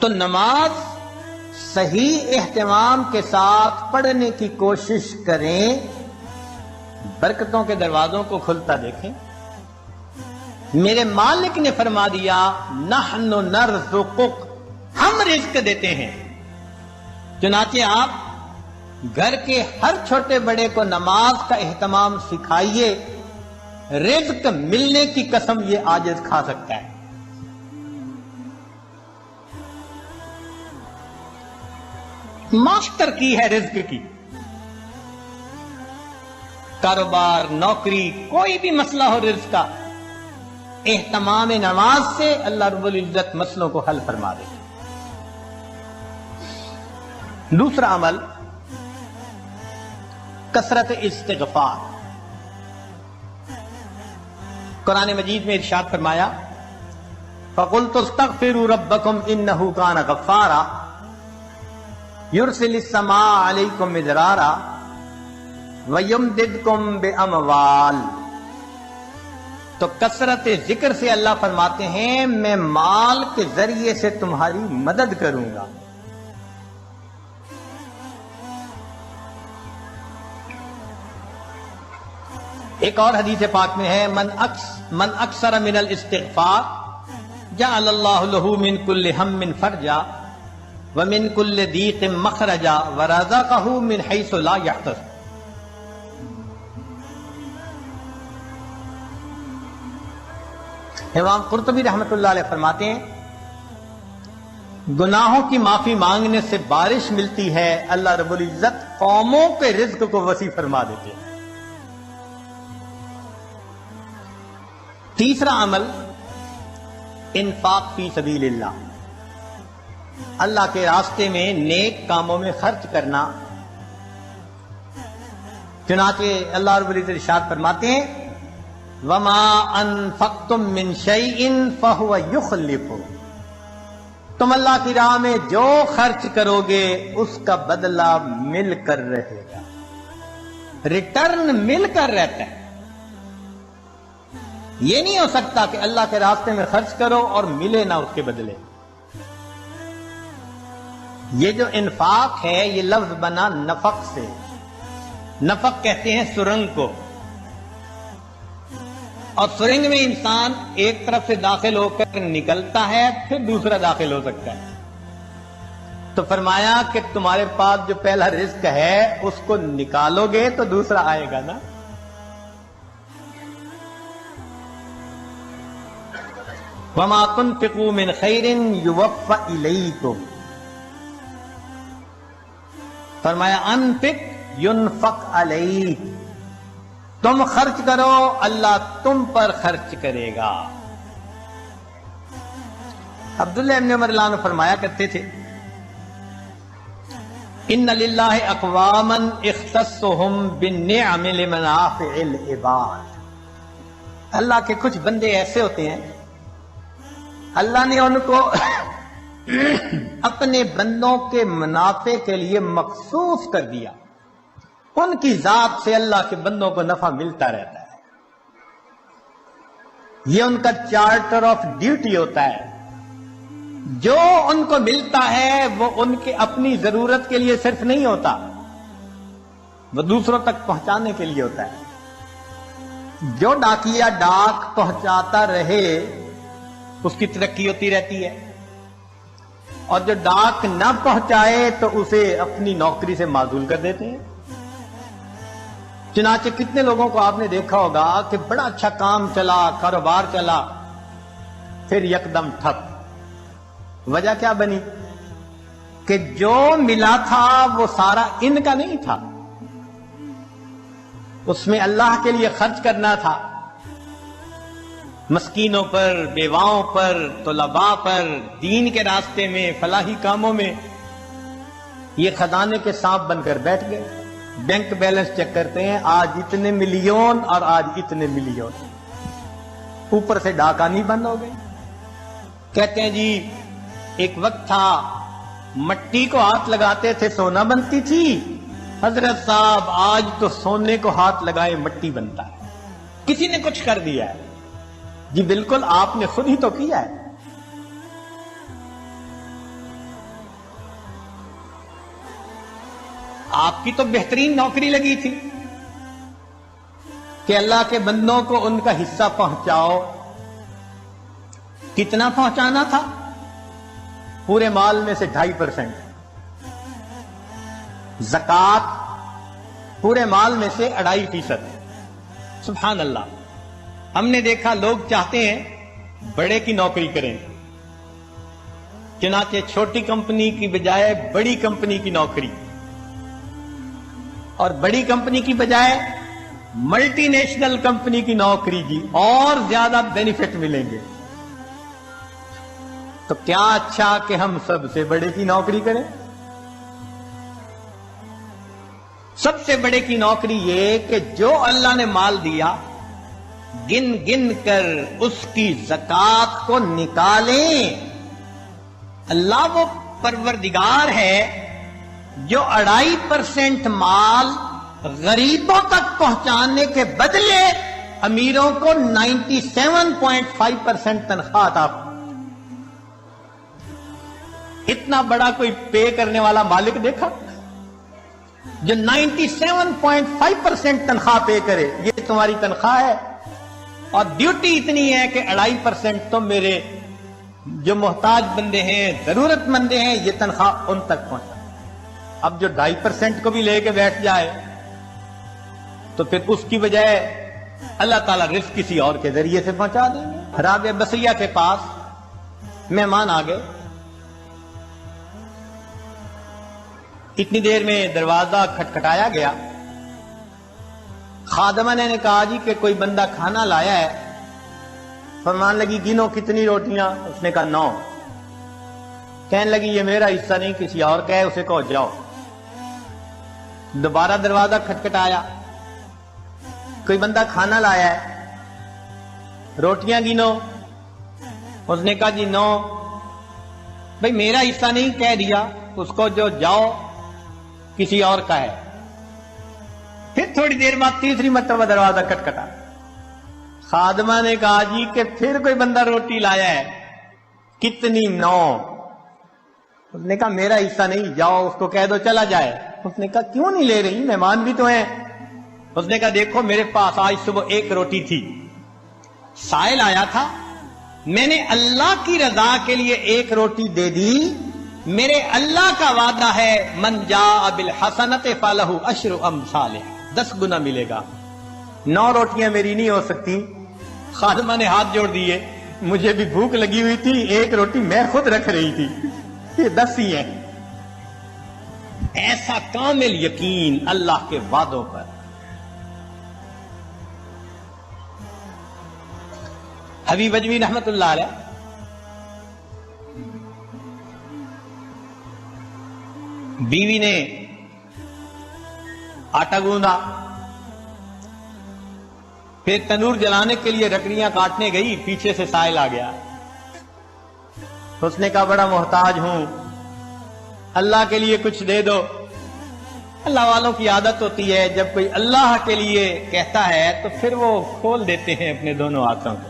تو نماز صحیح اہتمام کے ساتھ پڑھنے کی کوشش کریں، برکتوں کے دروازوں کو کھلتا دیکھیں۔ میرے مالک نے فرما دیا نحن نرزقک، ہم رزق دیتے ہیں۔ چنانچہ آپ گھر کے ہر چھوٹے بڑے کو نماز کا اہتمام سکھائیے، رزق ملنے کی قسم یہ عاجز کھا سکتا ہے۔ ماسٹر کی ہے رزق کی، کاروبار، نوکری، کوئی بھی مسئلہ ہو رزق کا، اہتمام نماز سے اللہ رب العزت مسئلوں کو حل فرما دے۔ دوسرا عمل کثرت استغفار۔ قرآن مجید میں ارشاد فرمایا فَقُلْتُ اسْتَغْفِرُوا رَبَّكُمْ إِنَّهُ كَانَ غَفَّارًا يُرْسِلِ السَّمَاءَ عَلَيْكُمْ مِدْرَارًا وَيُمْدِدْكُمْ بِأَمْوَالٍ۔ تو کثرت ذکر سے اللہ فرماتے ہیں میں مال کے ذریعے سے تمہاری مدد کروں گا۔ ایک اور حدیث پاک میں ہے من اکثر من الاستغفار جعل اللہ له من كل هم فرجا ومن كل ضيق مخرجا ورزقه من حيث لا يحتسب۔ امام قرطبی رحمۃ اللہ علیہ فرماتے ہیں گناہوں کی معافی مانگنے سے بارش ملتی ہے، اللہ رب العزت قوموں کے رزق کو وسیع فرما دیتے ہیں۔ تیسرا عمل انفاق فی سبیل اللہ، اللہ کے راستے میں نیک کاموں میں خرچ کرنا۔ چنانچہ اللہ رب العزت ارشاد فرماتے ہیں وما انفقتم من شیء فهو یخلفہ، تم اللہ کی راہ میں جو خرچ کرو گے اس کا بدلہ مل کر رہے گا، ریٹرن مل کر رہتا ہے۔ یہ نہیں ہو سکتا کہ اللہ کے راستے میں خرچ کرو اور ملے نہ اس کے بدلے۔ یہ جو انفاق ہے یہ لفظ بنا نفق سے، نفق کہتے ہیں سرنگ کو، اور سرنگ میں انسان ایک طرف سے داخل ہو کر نکلتا ہے پھر دوسرا داخل ہو سکتا ہے۔ تو فرمایا کہ تمہارے پاس جو پہلا رزق ہے اس کو نکالو گے تو دوسرا آئے گا نا۔ وَمَا تُنْفِقُوا مِنْ خَيْرٍ يُوَفَّ إِلَيْكُمْ، فرمایا انفق ينفق علیک، تم خرچ کرو اللہ تم پر خرچ کرے گا۔ عبداللہ ابن عمر اللہ عنہ فرمایا کرتے تھے ان للہ اقواما اختصهم بالنعم لمنافع العباد، اللہ کے کچھ بندے ایسے ہوتے ہیں اللہ نے ان کو اپنے بندوں کے منافع کے لیے مخصوص کر دیا، ان کی ذات سے اللہ کے بندوں کو نفع ملتا رہتا ہے، یہ ان کا چارٹر آف ڈیوٹی ہوتا ہے۔ جو ان کو ملتا ہے وہ ان کے اپنی ضرورت کے لیے صرف نہیں ہوتا، وہ دوسروں تک پہنچانے کے لیے ہوتا ہے۔ جو ڈاکیا ڈاک پہنچاتا رہے اس کی ترقی ہوتی رہتی ہے، اور جو ڈاک نہ پہنچائے تو اسے اپنی نوکری سے معزول کر دیتے ہیں۔ چنانچہ کتنے لوگوں کو آپ نے دیکھا ہوگا کہ بڑا اچھا کام چلا، کاروبار چلا، پھر یکدم ٹھپ۔ وجہ کیا بنی کہ جو ملا تھا وہ سارا ان کا نہیں تھا، اس میں اللہ کے لیے خرچ کرنا تھا، مسکینوں پر، بیواؤں پر، طلباء پر، دین کے راستے میں، فلاحی کاموں میں۔ یہ خزانے کے سانپ بن کر بیٹھ گئے، بینک بیلنس چیک کرتے ہیں آج اتنے ملین اور آج اتنے ملین، اوپر سے ڈاکانی بند ہو گئی۔ کہتے ہیں جی ایک وقت تھا مٹی کو ہاتھ لگاتے تھے سونا بنتی تھی، حضرت صاحب آج تو سونے کو ہاتھ لگائے مٹی بنتا ہے، کسی نے کچھ کر دیا ہے؟ جی بالکل آپ نے خود ہی تو کیا ہے۔ آپ کی تو بہترین نوکری لگی تھی کہ اللہ کے بندوں کو ان کا حصہ پہنچاؤ. کتنا پہنچانا تھا؟ پورے مال میں سے 2.5%. زکات پورے مال میں سے 2.5%. سبحان اللہ. ہم نے دیکھا لوگ چاہتے ہیں بڑے کی نوکری کریں، چنانچہ چھوٹی کمپنی کی بجائے بڑی کمپنی کی نوکری، اور بڑی کمپنی کی بجائے ملٹی نیشنل کمپنی کی نوکری کی، اور زیادہ بینیفٹ ملیں گے. تو کیا اچھا کہ ہم سب سے بڑے کی نوکری کریں. سب سے بڑے کی نوکری یہ کہ جو اللہ نے مال دیا گن گن کر اس کی زکات کو نکالیں. اللہ وہ پروردگار ہے جو 2.5% مال غریبوں تک پہنچانے کے بدلے امیروں کو 97.5% تنخواہ عطا. اتنا بڑا کوئی پے کرنے والا مالک دیکھا جو 97.5% تنخواہ پے کرے؟ یہ تمہاری تنخواہ ہے اور ڈیوٹی اتنی ہے کہ 2.5% تو میرے جو محتاج بندے ہیں، ضرورت مندے ہیں، یہ تنخواہ ان تک پہنچا. اب جو 2.5% کو بھی لے کے بیٹھ جائے تو پھر اس کی بجائے اللہ تعالیٰ رزق کسی اور کے ذریعے سے پہنچا دیں گے. رابعہ بصریہ کے پاس مہمان آ گئے. اتنی دیر میں دروازہ کھٹکھٹایا گیا. خادمہ نے کہا جی کہ کوئی بندہ کھانا لایا ہے. فرمان لگی گنو کتنی روٹیاں؟ اس نے کہا 9. کہنے لگی یہ میرا حصہ نہیں، کسی اور کا ہے، اسے کہو جاؤ. دوبارہ دروازہ کھٹکھٹایا. کوئی بندہ کھانا لایا ہے، روٹیاں گنو. اس نے کہا جی 9. بھئی میرا حصہ نہیں، کہہ دیا اس کو جو جاؤ کسی اور کا ہے. پھر تھوڑی دیر بعد تیسری مرتبہ دروازہ کھٹکھٹا. خادمہ نے کہا جی کہ پھر کوئی بندہ روٹی لایا ہے، کتنی؟ 9. اس نے کہا میرا حصہ نہیں، جاؤ اس کو کہہ دو چلا جائے. اس نے کہا کیوں نہیں لے رہی، مہمان بھی تو ہیں. اس نے کہا دیکھو میرے پاس آج صبح 1 روٹی تھی، سائل آیا تھا، میں نے اللہ کی رضا کے لیے 1 روٹی دے دی. میرے اللہ کا وعدہ ہے من جاء بالحسنۃ فلہ عشر امثالھا، 10 گنا ملے گا. 9 روٹیاں میری نہیں ہو سکتی. خادمہ نے ہاتھ جوڑ دیے، مجھے بھی بھوک لگی ہوئی تھی، 1 روٹی میں خود رکھ رہی تھی، یہ 10 ہی ہیں. ایسا کامل یقین اللہ کے وعدوں پر. حبیب اجمی رحمت اللہ علیہ بیوی نے آٹا گوندا، پھر تنور جلانے کے لیے لکڑیاں کاٹنے گئی، پیچھے سے سائل آ گیا. اس نے کہا بڑا محتاج ہوں، اللہ کے لیے کچھ دے دو. اللہ والوں کی عادت ہوتی ہے جب کوئی اللہ کے لیے کہتا ہے تو پھر وہ کھول دیتے ہیں اپنے دونوں ہاتھوں کو.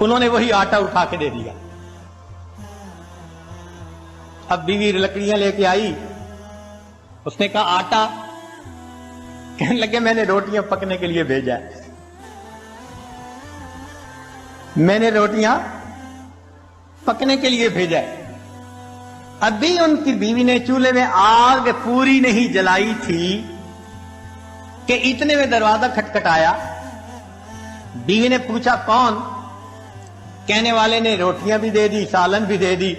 انہوں نے وہی آٹا اٹھا کے دے دیا. اب بیوی لکڑیاں لے کے آئی. اس نے کہا آٹا؟ کہنے لگے میں نے روٹیاں پکنے کے لیے بھیجا ہے، میں نے روٹیاں پکنے کے لیے بھیجا ہے. ابھی ان کی بیوی نے چولہے میں آگ پوری نہیں جلائی تھی کہ اتنے میں دروازہ کھٹکھٹایا. بیوی نے پوچھا کون؟ کہنے والے نے روٹیاں بھی دے دی، سالن بھی دے دی.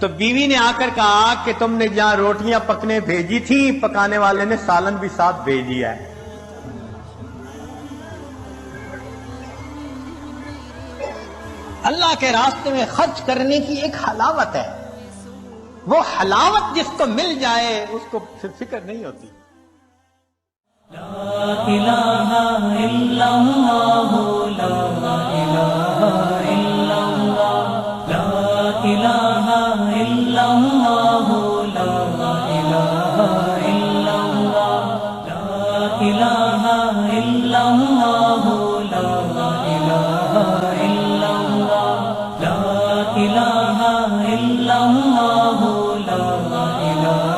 تو بیوی نے آ کر کہا کہ تم نے جہاں روٹیاں پکنے بھیجی تھی، پکانے والے نے سالن بھی ساتھ بھیج دیا ہے. اللہ کے راستے میں خرچ کرنے کی ایک حلاوت ہے، وہ حلاوت جس کو مل جائے اس کو پھر فکر نہیں ہوتی. لا الہ الا اللہ، لا الہ الا اللہ، لا الہ الا اللہ، لا الہ الا اللہ، لا الہ الا اللہ، لا الہ الا اللہ، لا الہ إلا الله لا إله